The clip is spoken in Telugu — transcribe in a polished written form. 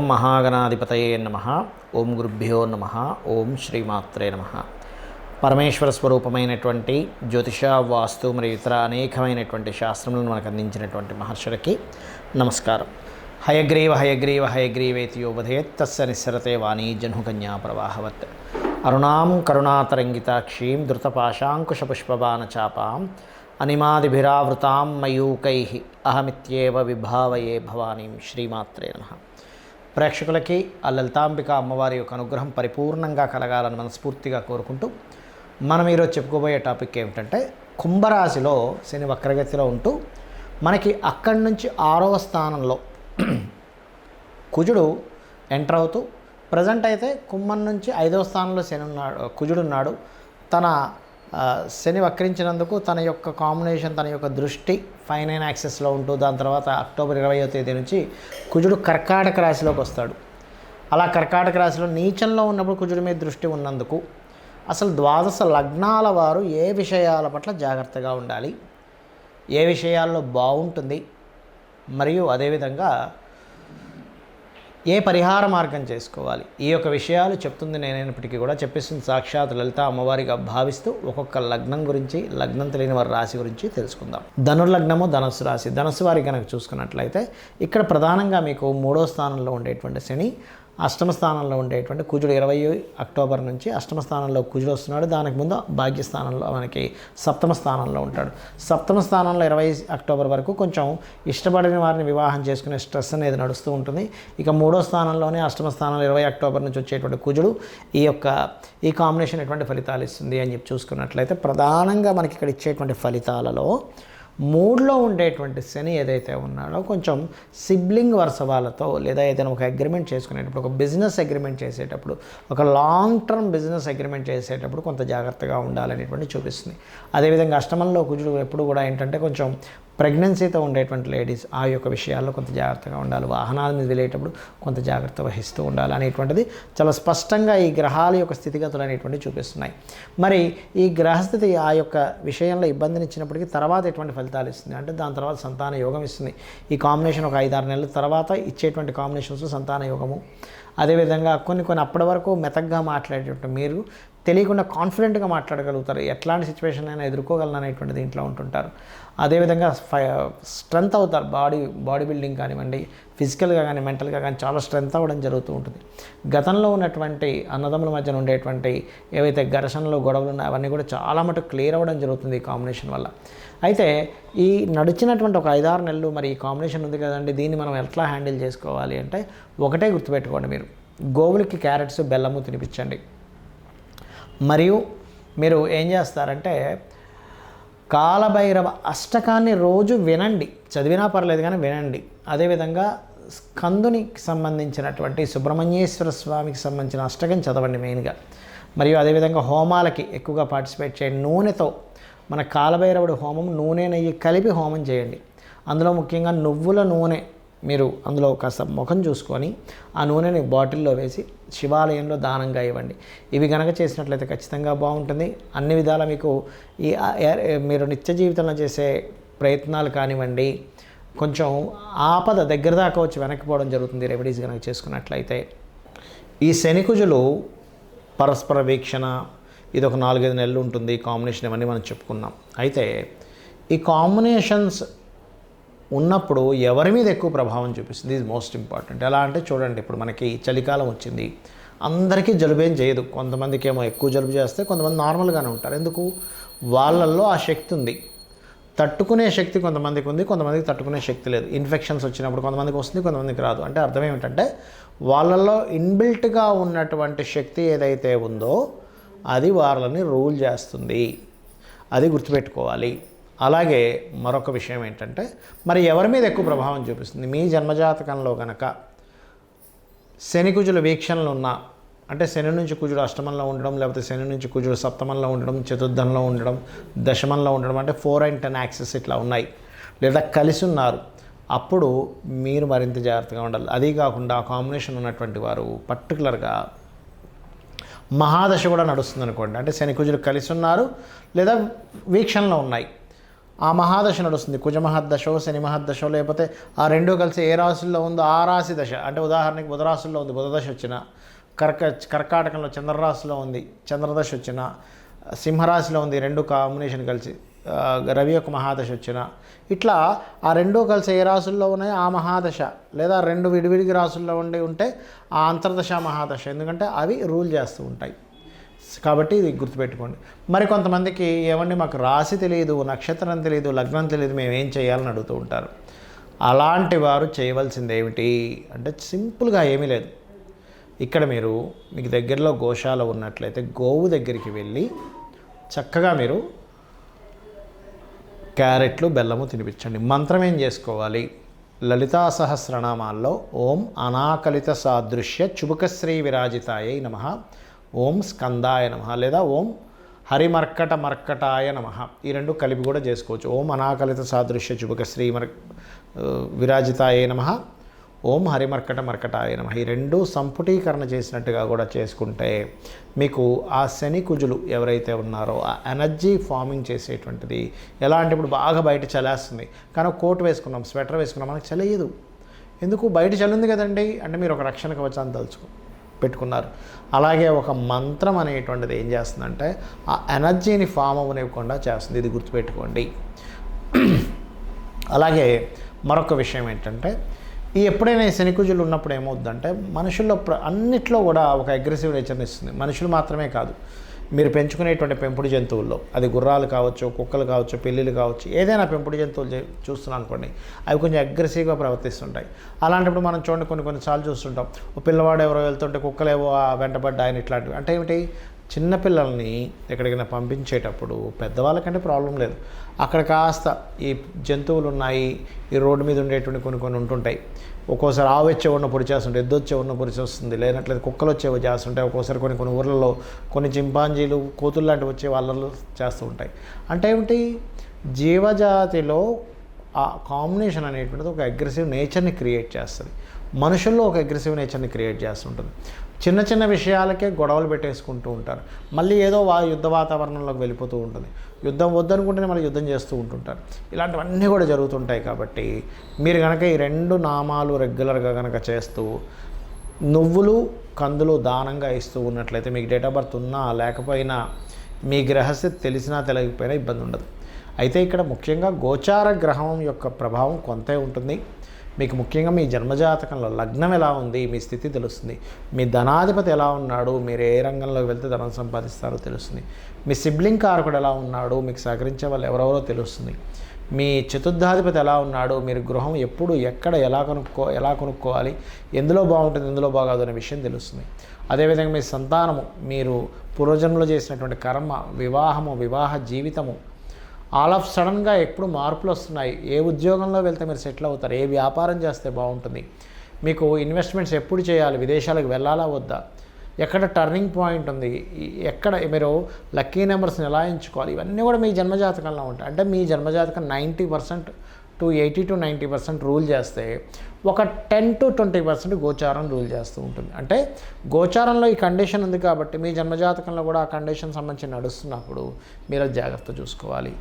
ఓం మహాగణాధిపతయే నమః. ఓం గురుభ్యో నమః. ఓం శ్రీమాత్రే నమః. పరమేశ్వర స్వరూపమైనటువంటి జ్యోతిష, వాస్తు మరియు ఇతర అనేకమైనటువంటి శాస్త్రములను మనకు అందించినటువంటి మహర్షులకి నమస్కారం. హయగ్రీవ హయగ్రీవ హయగ్రీవేతి యోవధేత్ తస్య నిస్సరతే వాణీ జహ్నుకన్యా ప్రవాహవత్. అరుణాం కరుణాతరంగితాక్షీం ధృతపాశాంకుశపుష్పబాణచాపాం అనిమాదిభిరావృతాం మయూకైః అహమిత్యేవ విభావయే భవానీం. శ్రీమాత్రే నమః. ప్రేక్షకులకి ఆ లలితాంబిక అమ్మవారి యొక్క అనుగ్రహం పరిపూర్ణంగా కలగాలని మనస్ఫూర్తిగా కోరుకుంటూ మనం ఈరోజు చెప్పుకోబోయే టాపిక్ ఏమిటంటే, కుంభరాశిలో శని వక్రగతిలో ఉంటూ మనకి అక్కడి నుంచి 6వ స్థానంలో కుజుడు ఎంటర్ అవుతూ, ప్రజెంట్ అయితే కుంభం నుంచి 5వ స్థానంలో శని ఉన్నాడు, కుజుడు ఉన్నాడు. తన శని వక్రించినందుకు తన యొక్క కాంబినేషన్, తన యొక్క దృష్టి 5-9 యాక్సెస్లో ఉంటూ, దాని తర్వాత అక్టోబర్ 20వ తేదీ నుంచి కుజుడు కర్కాటక రాశిలోకి వస్తాడు. అలా కర్కాటక రాశిలో నీచంలో ఉన్నప్పుడు కుజుడి మీద దృష్టి ఉన్నందుకు అసలు ద్వాదశ లగ్నాల వారు ఏ విషయాల పట్ల జాగ్రత్తగా ఉండాలి, ఏ విషయాల్లో బాగుంటుంది, మరియు అదేవిధంగా ఏ పరిహార మార్గం చేసుకోవాలి, ఈ యొక్క విషయాలు చెప్తుంది నేనైనప్పటికీ కూడా చెప్పేస్తుంది సాక్షాత్ లలిత అమ్మవారిగా భావిస్తూ ఒక్కొక్క లగ్నం గురించి, లగ్నం తెలియని వారి రాశి గురించి తెలుసుకుందాం. ధనుర్లగ్నము ధనుస్సు రాశి. ధనుస్సు వారికి కనుక చూసుకున్నట్లయితే ఇక్కడ ప్రధానంగా మీకు 3వ స్థానంలో ఉండేటువంటి శని, అష్టమ స్థానంలో ఉండేటువంటి కుజుడు 20 అక్టోబర్ నుంచి అష్టమ స్థానంలో కుజుడు వస్తున్నాడు. దానికి ముందు భాగ్యస్థానంలో మనకి సప్తమ స్థానంలో ఉంటాడు. సప్తమ స్థానంలో 20 అక్టోబర్ వరకు కొంచెం ఇష్టపడిన వారిని వివాహం చేసుకునే స్ట్రెస్ అనేది నడుస్తూ ఉంటుంది. ఇక 3వ స్థానంలోనే అష్టమ స్థానంలో 20 అక్టోబర్ నుంచి వచ్చేటువంటి కుజుడు ఈ కాంబినేషన్ ఎటువంటి ఫలితాలు ఇస్తుంది అని చెప్పి చూసుకున్నట్లయితే, ప్రధానంగా మనకి ఇక్కడ ఇచ్చేటువంటి ఫలితాలలో 3లో ఉండేటువంటి శని ఏదైతే ఉన్నాడో కొంచెం సిబ్లింగ్ వరుస వాళ్ళతో, లేదా ఏదైనా ఒక అగ్రిమెంట్ చేసుకునేటప్పుడు, ఒక బిజినెస్ అగ్రిమెంట్ చేసేటప్పుడు, ఒక లాంగ్ టర్మ్ బిజినెస్ అగ్రిమెంట్ చేసేటప్పుడు కొంత జాగ్రత్తగా ఉండాలనేటువంటి చూపిస్తుంది. అదేవిధంగా అష్టమంలో కుజుడు ఎప్పుడు కూడా ఏంటంటే కొంచెం ప్రెగ్నెన్సీతో ఉండేటువంటి లేడీస్ ఆ యొక్క విషయాల్లో కొంత జాగ్రత్తగా ఉండాలి, వాహనాల మీద వెళ్ళేటప్పుడు కొంత జాగ్రత్త వహిస్తూ ఉండాలి అనేటువంటిది చాలా స్పష్టంగా ఈ గ్రహాల యొక్క స్థితిగతులు అనేటువంటివి చూపిస్తున్నాయి. మరి ఈ గ్రహస్థితి ఆ యొక్క విషయంలో ఇబ్బందిని ఇచ్చినప్పటికీ తర్వాత ఎటువంటి ఫలితాలు ఇస్తుంది అంటే, దాని తర్వాత సంతాన యోగం ఇస్తుంది. ఈ కాంబినేషన్ ఒక 5-6 నెలల తర్వాత ఇచ్చేటువంటి కాంబినేషన్స్ సంతాన యోగము. అదేవిధంగా కొన్ని అప్పటి వరకు మెతగ్గా మాట్లాడేటువంటి మీరు తెలియకుండా కాన్ఫిడెంట్గా మాట్లాడగలుగుతారు, ఎట్లాంటి సిచ్యువేషన్ అయినా ఎదుర్కోగలను అనేటువంటి దీంట్లో ఉంటుంటారు. అదేవిధంగా స్ట్రెంత్ అవుతారు, బాడీ బిల్డింగ్ కానివ్వండి, ఫిజికల్గా కానీ మెంటల్గా కానీ చాలా స్ట్రెంత్ అవ్వడం జరుగుతూ ఉంటుంది. గతంలో ఉన్నటువంటి అన్నదమ్ముల మధ్యన ఉండేటువంటి ఏవైతే ఘర్షణలు, గొడవలు ఉన్నాయో అవన్నీ కూడా చాలా మటుకు క్లియర్ అవ్వడం జరుగుతుంది ఈ కాంబినేషన్ వల్ల. అయితే ఈ నడిచినటువంటి ఒక 5-6 నెలలు మరి ఈ కాంబినేషన్ ఉంది కదండి, దీన్ని మనం ఎట్లా హ్యాండిల్ చేసుకోవాలి అంటే, ఒకటే గుర్తుపెట్టుకోండి, మీరు గోవులకి క్యారెట్స్, బెల్లము తినిపించండి. మరియు మీరు ఏం చేస్తారంటే, కాలభైరవ అష్టకాన్ని రోజు వినండి, చదివినా పర్లేదు కానీ వినండి. అదేవిధంగా స్కందునికి సంబంధించినటువంటి సుబ్రహ్మణ్యేశ్వర స్వామికి సంబంధించిన అష్టకం చదవండి మెయిన్గా. మరియు అదేవిధంగా హోమాలకి ఎక్కువగా పార్టిసిపేట్ చేయండి. నూనెతో మన కాలభైరవుడు హోమం, నూనె నెయ్యి కలిపి హోమం చేయండి. అందులో ముఖ్యంగా నువ్వుల నూనె మీరు అందులో కాస్త ముఖం చూసుకొని ఆ నూనెని బాటిల్లో వేసి శివాలయంలో దానంగా ఇవ్వండి. ఇవి కనుక చేసినట్లయితే ఖచ్చితంగా బాగుంటుంది. అన్ని విధాలా మీకు మీరు నిత్య జీవితంలో చేసే ప్రయత్నాలు కానివ్వండి, కొంచెం ఆపద దగ్గర దాకా వచ్చి వెనక్కిపోవడం జరుగుతుంది రెమెడీస్ కనుక చేసుకున్నట్లయితే. ఈ శనికుజులు పరస్పర వీక్షణ ఇది ఒక 4-5 నెలలు ఉంటుంది. కాంబినేషన్ ఇవన్నీ మనం చెప్పుకున్నాం. అయితే ఈ కాంబినేషన్స్ ఉన్నప్పుడు ఎవరి మీద ఎక్కువ ప్రభావం చూపిస్తుంది, ఇది మోస్ట్ ఇంపార్టెంట్. ఎలా అంటే చూడండి, ఇప్పుడు మనకి చలికాలం వచ్చింది, అందరికీ జలుబేం చేయదు. కొంతమందికి ఏమో ఎక్కువ జలుబు చేస్తే, కొంతమంది నార్మల్గానే ఉంటారు. ఎందుకు? వాళ్ళల్లో ఆ శక్తి ఉంది, తట్టుకునే శక్తి కొంతమందికి ఉంది, కొంతమందికి తట్టుకునే శక్తి లేదు. ఇన్ఫెక్షన్స్ వచ్చినప్పుడు కొంతమందికి వస్తుంది, కొంతమందికి రాదు. అంటే అర్థం ఏమిటంటే, వాళ్ళల్లో ఇన్బిల్ట్గా ఉన్నటువంటి శక్తి ఏదైతే ఉందో అది వాళ్ళని రూల్ చేస్తుంది, అది గుర్తుపెట్టుకోవాలి. అలాగే మరొక విషయం ఏంటంటే, మరి ఎవరి మీద ఎక్కువ ప్రభావం చూపిస్తుంది? మీ జన్మజాతకంలో కనుక శని కుజుల వీక్షణలు ఉన్నా, అంటే శని నుంచి కుజుడు అష్టమంలో ఉండడం, లేకపోతే శని నుంచి కుజుడు సప్తమంలో ఉండడం, చతుర్థంలో ఉండడం, దశమంలో ఉండడం, అంటే 4 and 10 యాక్సెస్ ఇట్లా ఉన్నాయి, లేదా కలిసి ఉన్నారు, అప్పుడు మీరు మరింత జాగ్రత్తగా ఉండాలి. అదీ కాకుండా ఆ కాంబినేషన్ ఉన్నటువంటి వారు పర్టికులర్గా మహాదశ కూడా నడుస్తుంది అనుకోండి, అంటే శని కుజులు కలిసి ఉన్నారు లేదా వీక్షణలో ఉన్నాయి, ఆ మహాదశ నడుస్తుంది. కుజ మహద్దశో, శని మహద్దశో, లేకపోతే ఆ రెండూ కలిసి ఏ రాశుల్లో ఉందో ఆ రాశి దశ. అంటే ఉదాహరణకి బుధ రాశుల్లో ఉంది, బుధదశ వచ్చిన, కర్కాటకంలో చంద్రరాశిలో ఉంది, చంద్రదశ వచ్చిన, సింహరాశిలో ఉంది, రెండు కాంబినేషన్ కలిసి రవి యొక్క మహాదశ వచ్చిన, ఇట్లా ఆ రెండూ కలిసి ఏ రాశుల్లో ఉన్నాయో ఆ మహాదశ, లేదా రెండు విడివిడిగి రాశుల్లో ఉంటే ఆ అంతర్దశ మహాదశ, ఎందుకంటే అవి రూల్ చేస్తూ ఉంటాయి. కాబట్టి ఇది గుర్తుపెట్టుకోండి. మరి కొంతమందికి ఏమండి మాకు రాశి తెలియదు, నక్షత్రం తెలియదు, లగ్నం తెలియదు, మేము ఏం చేయాలని అడుగుతూ ఉంటారు. అలాంటి వారు చేయవలసింది ఏమిటి అంటే సింపుల్గా ఏమీ లేదు. ఇక్కడ మీకు దగ్గరలో గోశాల ఉన్నట్లయితే గోవు దగ్గరికి వెళ్ళి చక్కగా మీరు క్యారెట్లు బెల్లము తినిపించండి. మంత్రం ఏం చేసుకోవాలి? లలితా సహస్రనామాల్లో ఓం అనాకలిత సాదృశ్య చుబుకశ్రీ విరాజితాయై నమః, ఓం స్కందాయ నమః, లేదా ఓం హరిమర్కటాయ నమః, ఈ రెండు కలిపి కూడా చేసుకోవచ్చు. ఓం అనాకలిత సాదృశ్య చుబుకశ్రీ విరాజితాయై నమః, ఓం హరిమర్కటాయ నమః, ఈ రెండు సంపుటీకరణ చేసినట్టుగా కూడా చేసుకుంటే మీకు ఆ శని కుజులు ఎవరైతే ఉన్నారో ఆ ఎనర్జీ ఫార్మింగ్ చేసేటువంటిది ఎలా అంటే ఇప్పుడు బాగా బయట చలేస్తుంది, కానీ కోట్ వేసుకున్నాం, స్వెటర్ వేసుకున్నాం, మనకు చలియదు. ఎందుకు? బయట చలి ఉంది కదండి అంటే మీరు ఒక రక్షణ కవచాన్ని పెట్టుకున్నారు. అలాగే ఒక మంత్రం అనేటువంటిది ఏం చేస్తుందంటే ఆ ఎనర్జీని ఫామ్ అవ్వనివ్వకుండా చేస్తుంది. ఇది గుర్తుపెట్టుకోండి. అలాగే మరొక విషయం ఏంటంటే ఎప్పుడైనా శనికుజులు ఉన్నప్పుడు ఏమవుతుందంటే మనుషుల్లో అన్నిట్లో కూడా ఒక అగ్రెసివ్ నేచర్ని ఇస్తుంది. మనుషులు మాత్రమే కాదు, మీరు పెంచుకునేటువంటి పెంపుడు జంతువుల్లో, అది గుర్రాలు కావచ్చు, కుక్కలు కావచ్చు, పిల్లులు కావచ్చు, ఏదైనా పెంపుడు జంతువులు చూస్తున్నాం అనుకోండి, అవి కొంచెం అగ్రెసివ్గా ప్రవర్తిస్తుంటాయి. అలాంటప్పుడు మనం చూడండి కొన్నిసార్లు చూస్తుంటాం, ఓ పిల్లవాడు ఎవరో వెళ్తుంటే కుక్కలేవో వెంటబడ్డాయని, ఇట్లాంటివి. అంటే ఏమిటి? చిన్నపిల్లల్ని ఎక్కడికైనా పంపించేటప్పుడు పెద్దవాళ్ళకంటే ప్రాబ్లం లేదు, అక్కడ కాస్త ఈ జంతువులు ఉన్నాయి, ఈ రోడ్డు మీద ఉండేటువంటి కొన్ని ఉంటుంటాయి. ఒక్కోసారి ఆవు వచ్చే ఉన్న పొడి చేస్తుంటాయి, ఎద్దు వచ్చే ఉన్న పొడి వస్తుంది, లేనట్లేదు కుక్కలు వచ్చేవి చేస్తుంటాయి. ఒక్కోసారి కొన్ని ఊర్లలో కొన్ని చింపాంజీలు, కోతులు లాంటివి వచ్చే వాళ్ళలో చేస్తూ ఉంటాయి. అంటే ఏమిటి? జీవజాతిలో ఆ కాంబినేషన్ అనేటువంటిది ఒక అగ్రెసివ్ నేచర్ని క్రియేట్ చేస్తుంది. మనుషుల్లో ఒక అగ్రెసివ్ నేచర్ని క్రియేట్ చేస్తుంటుంది. చిన్న విషయాలకే గొడవలు పెట్టేసుకుంటూ ఉంటారు. మళ్ళీ ఏదో యుద్ధ వాతావరణంలోకి వెళ్ళిపోతూ ఉంటుంది. యుద్ధం వద్దనుకుంటేనే మళ్ళీ యుద్ధం చేస్తూ ఉంటుంటారు. ఇలాంటివన్నీ కూడా జరుగుతుంటాయి. కాబట్టి మీరు కనుక ఈ రెండు నామాలు రెగ్యులర్గా కనుక చేస్తూ నువ్వులు కందులు దానంగా ఇస్తూ ఉన్నట్లయితే మీకు డేట్ ఆఫ్ బర్త్ ఉన్నా లేకపోయినా మీ గ్రహస్థితి తెలిసినా తెలియకపోయినా ఇబ్బంది ఉండదు. అయితే ఇక్కడ ముఖ్యంగా గోచార గ్రహం యొక్క ప్రభావం కొంతే ఉంటుంది. మీకు ముఖ్యంగా మీ జన్మజాతకంలో లగ్నం ఎలా ఉంది, మీ స్థితి తెలుస్తుంది. మీ ధనాధిపతి ఎలా ఉన్నాడు, మీరు ఏ రంగంలోకి వెళ్తే ధనం సంపాదిస్తారో తెలుస్తుంది. మీ సిబ్లింగ్ కారకుడు ఎలా ఉన్నాడు, మీకు సహకరించే వాళ్ళు ఎవరెవరో తెలుస్తుంది. మీ చతుర్థాధిపతి ఎలా ఉన్నాడు, మీరు గృహం ఎప్పుడు ఎక్కడ ఎలా కొనుక్కోవాలి, ఎందులో బాగుంటుంది ఎందులో బాగాదు అనే విషయం తెలుస్తుంది. అదేవిధంగా మీ సంతానము, మీరు పూర్వజన్మలో చేసినటువంటి కర్మ, వివాహ జీవితము, ఆల్ ఆఫ్ సడన్గా ఎప్పుడు మార్పులు వస్తున్నాయి. ఏ ఉద్యోగంలో వెళ్తే మీరు సెటిల్ అవుతారు, ఏ వ్యాపారం చేస్తే బాగుంటుంది, మీకు ఇన్వెస్ట్మెంట్స్ ఎప్పుడు చేయాలి, విదేశాలకు వెళ్ళాలా వద్దా, ఎక్కడ టర్నింగ్ పాయింట్ ఉంది, ఎక్కడ మీరు లక్కీ నెంబర్స్ని ఎలా ఎంచుకోవాలి, ఇవన్నీ కూడా మీ జన్మజాతకంలో ఉంటాయి. అంటే మీ జన్మజాతకం 90% to 80 to 90% రూల్ చేస్తే ఒక 10 to 20% గోచారం రూల్ చేస్తూ ఉంటుంది. అంటే గోచారంలో ఈ కండిషన్ ఉంది కాబట్టి మీ జన్మజాతకంలో కూడా ఆ కండిషన్ సంబంధించి నడుస్తున్నప్పుడు మీరు జాగ్రత్త చూసుకోవాలి.